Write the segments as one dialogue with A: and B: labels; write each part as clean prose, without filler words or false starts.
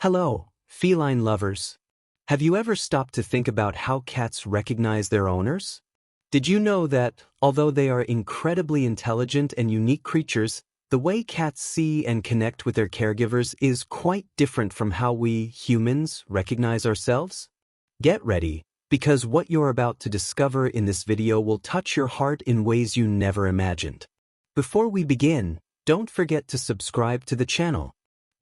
A: Hello, feline lovers. Have you ever stopped to think about how cats recognize their owners? Did you know that, although they are incredibly intelligent and unique creatures, the way cats see and connect with their caregivers is quite different from how we, humans, recognize ourselves? Get ready, because what you're about to discover in this video will touch your heart in ways you never imagined. Before we begin, don't forget to subscribe to the channel.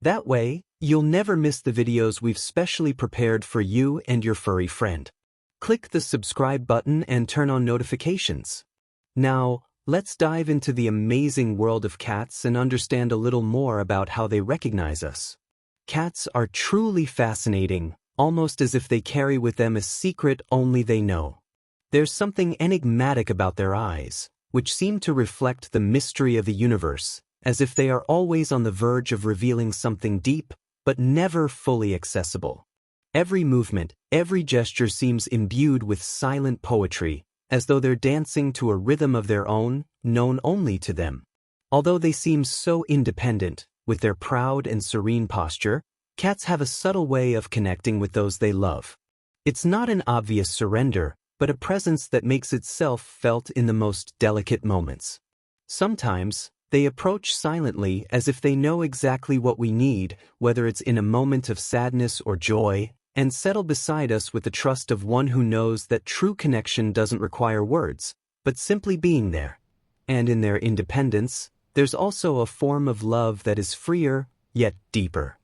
A: That way, you'll never miss the videos we've specially prepared for you and your furry friend. Click the subscribe button and turn on notifications. Now, let's dive into the amazing world of cats and understand a little more about how they recognize us. Cats are truly fascinating, almost as if they carry with them a secret only they know. There's something enigmatic about their eyes, which seem to reflect the mystery of the universe, as if they are always on the verge of revealing something deep, but never fully accessible. Every movement, every gesture seems imbued with silent poetry, as though they're dancing to a rhythm of their own, known only to them. Although they seem so independent, with their proud and serene posture, cats have a subtle way of connecting with those they love. It's not an obvious surrender, but a presence that makes itself felt in the most delicate moments. Sometimes, they approach silently as if they know exactly what we need, whether it's in a moment of sadness or joy, and settle beside us with the trust of one who knows that true connection doesn't require words, but simply being there. And in their independence, there's also a form of love that is freer, yet deeper.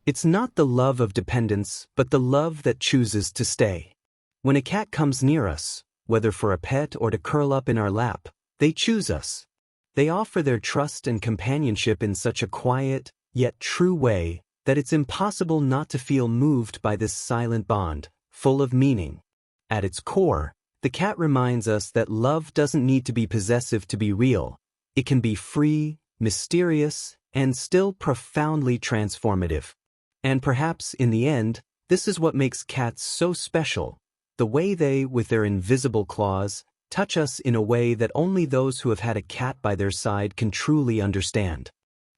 A: It's not the love of dependence, but the love that chooses to stay. When a cat comes near us, whether for a pet or to curl up in our lap, they choose us. They offer their trust and companionship in such a quiet, yet true way, that it's impossible not to feel moved by this silent bond, full of meaning. At its core, the cat reminds us that love doesn't need to be possessive to be real. It can be free, mysterious, and still profoundly transformative. And perhaps, in the end, this is what makes cats so special, the way they, with their invisible claws, touch us in a way that only those who have had a cat by their side can truly understand.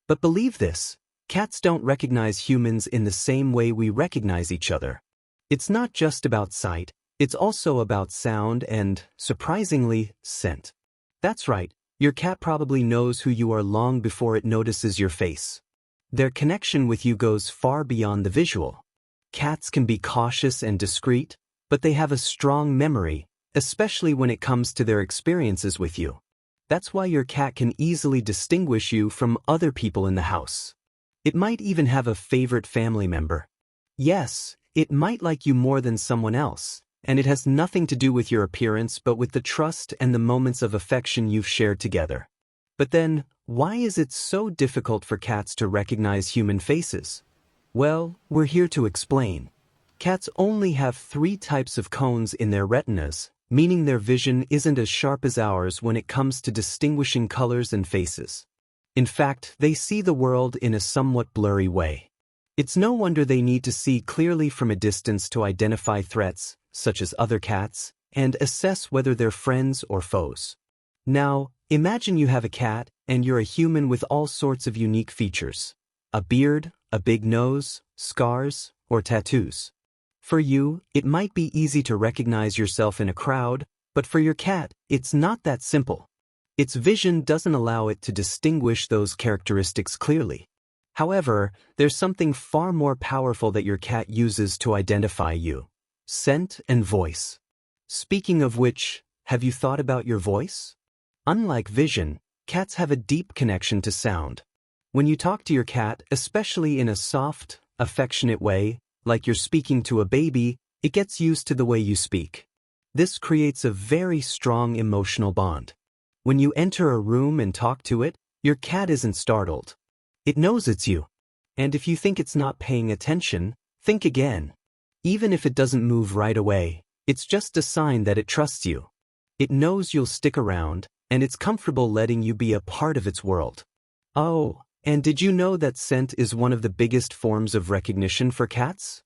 A: But believe this, cats don't recognize humans in the same way we recognize each other. It's not just about sight, it's also about sound and, surprisingly, scent. That's right, your cat probably knows who you are long before it notices your face. Their connection with you goes far beyond the visual. Cats can be cautious and discreet, but they have a strong memory, especially when it comes to their experiences with you. That's why your cat can easily distinguish you from other people in the house. It might even have a favorite family member. Yes, it might like you more than someone else, and it has nothing to do with your appearance but with the trust and the moments of affection you've shared together. But then, why is it so difficult for cats to recognize human faces? Well, we're here to explain. Cats only have 3 types of cones in their retinas, meaning their vision isn't as sharp as ours when it comes to distinguishing colors and faces. In fact, they see the world in a somewhat blurry way. It's no wonder they need to see clearly from a distance to identify threats, such as other cats, and assess whether they're friends or foes. Now, imagine you have a cat, and you're a human with all sorts of unique features. A beard, a big nose, scars, or tattoos. For you, it might be easy to recognize yourself in a crowd, but for your cat, it's not that simple. Its vision doesn't allow it to distinguish those characteristics clearly. However, there's something far more powerful that your cat uses to identify you: scent and voice. Speaking of which, have you thought about your voice? Unlike vision, cats have a deep connection to sound. When you talk to your cat, especially in a soft, affectionate way, like you're speaking to a baby, it gets used to the way you speak. This creates a very strong emotional bond. When you enter a room and talk to it, your cat isn't startled. It knows it's you. And if you think it's not paying attention, think again. Even if it doesn't move right away, it's just a sign that it trusts you. It knows you'll stick around, and it's comfortable letting you be a part of its world. Oh, and did you know that scent is one of the biggest forms of recognition for cats?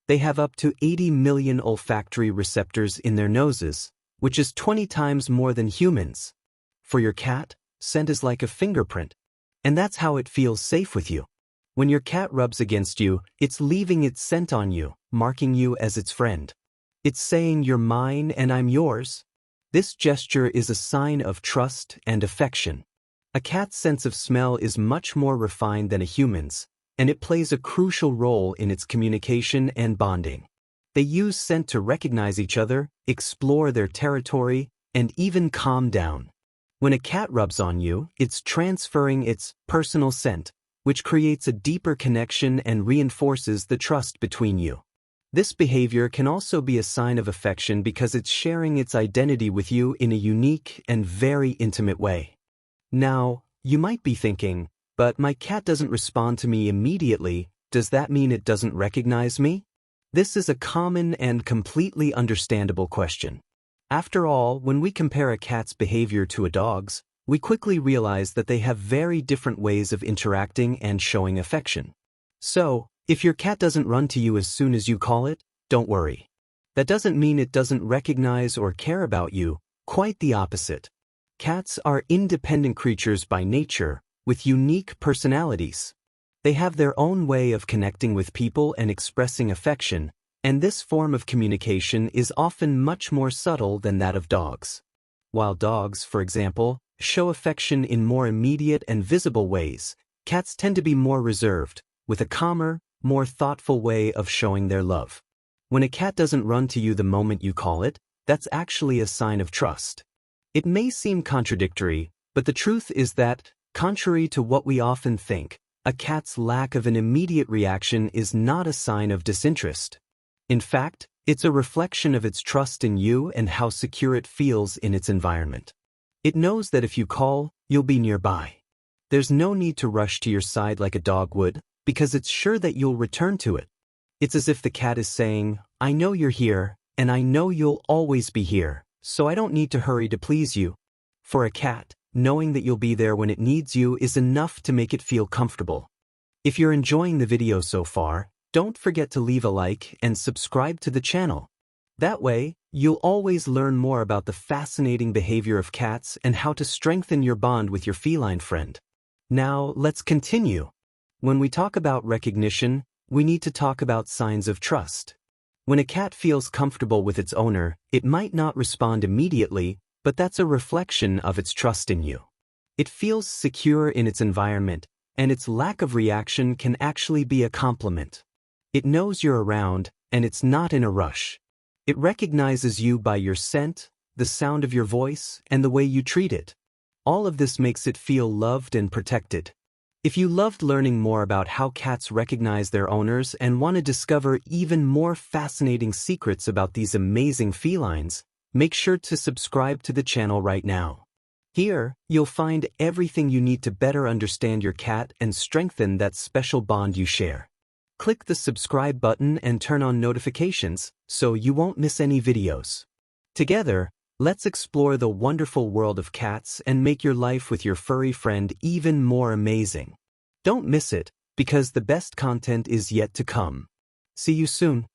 A: They have up to 80 million olfactory receptors in their noses, which is 20 times more than humans. For your cat, scent is like a fingerprint, and that's how it feels safe with you. When your cat rubs against you, it's leaving its scent on you, marking you as its friend. It's saying you're mine and I'm yours. This gesture is a sign of trust and affection. A cat's sense of smell is much more refined than a human's, and it plays a crucial role in its communication and bonding. They use scent to recognize each other, explore their territory, and even calm down. When a cat rubs on you, it's transferring its personal scent, which creates a deeper connection and reinforces the trust between you. This behavior can also be a sign of affection because it's sharing its identity with you in a unique and very intimate way. Now, you might be thinking, but my cat doesn't respond to me immediately, does that mean it doesn't recognize me? This is a common and completely understandable question. After all, when we compare a cat's behavior to a dog's, we quickly realize that they have very different ways of interacting and showing affection. So, if your cat doesn't run to you as soon as you call it, don't worry. That doesn't mean it doesn't recognize or care about you, quite the opposite. Cats are independent creatures by nature, with unique personalities. They have their own way of connecting with people and expressing affection, and this form of communication is often much more subtle than that of dogs. While dogs, for example, show affection in more immediate and visible ways, cats tend to be more reserved, with a calmer, more thoughtful way of showing their love. When a cat doesn't run to you the moment you call it, that's actually a sign of trust. It may seem contradictory, but the truth is that, contrary to what we often think, a cat's lack of an immediate reaction is not a sign of disinterest. In fact, it's a reflection of its trust in you and how secure it feels in its environment. It knows that if you call, you'll be nearby. There's no need to rush to your side like a dog would, because it's sure that you'll return to it. It's as if the cat is saying, I know you're here, and I know you'll always be here, so I don't need to hurry to please you. For a cat, knowing that you'll be there when it needs you is enough to make it feel comfortable. If you're enjoying the video so far, don't forget to leave a like and subscribe to the channel. That way, you'll always learn more about the fascinating behavior of cats and how to strengthen your bond with your feline friend. Now, let's continue. When we talk about recognition, we need to talk about signs of trust. When a cat feels comfortable with its owner, it might not respond immediately, but that's a reflection of its trust in you. It feels secure in its environment, and its lack of reaction can actually be a compliment. It knows you're around, and it's not in a rush. It recognizes you by your scent, the sound of your voice, and the way you treat it. All of this makes it feel loved and protected. If you loved learning more about how cats recognize their owners and want to discover even more fascinating secrets about these amazing felines, make sure to subscribe to the channel right now. Here, you'll find everything you need to better understand your cat and strengthen that special bond you share. Click the subscribe button and turn on notifications so you won't miss any videos. Together, let's explore the wonderful world of cats and make your life with your furry friend even more amazing. Don't miss it, because the best content is yet to come. See you soon.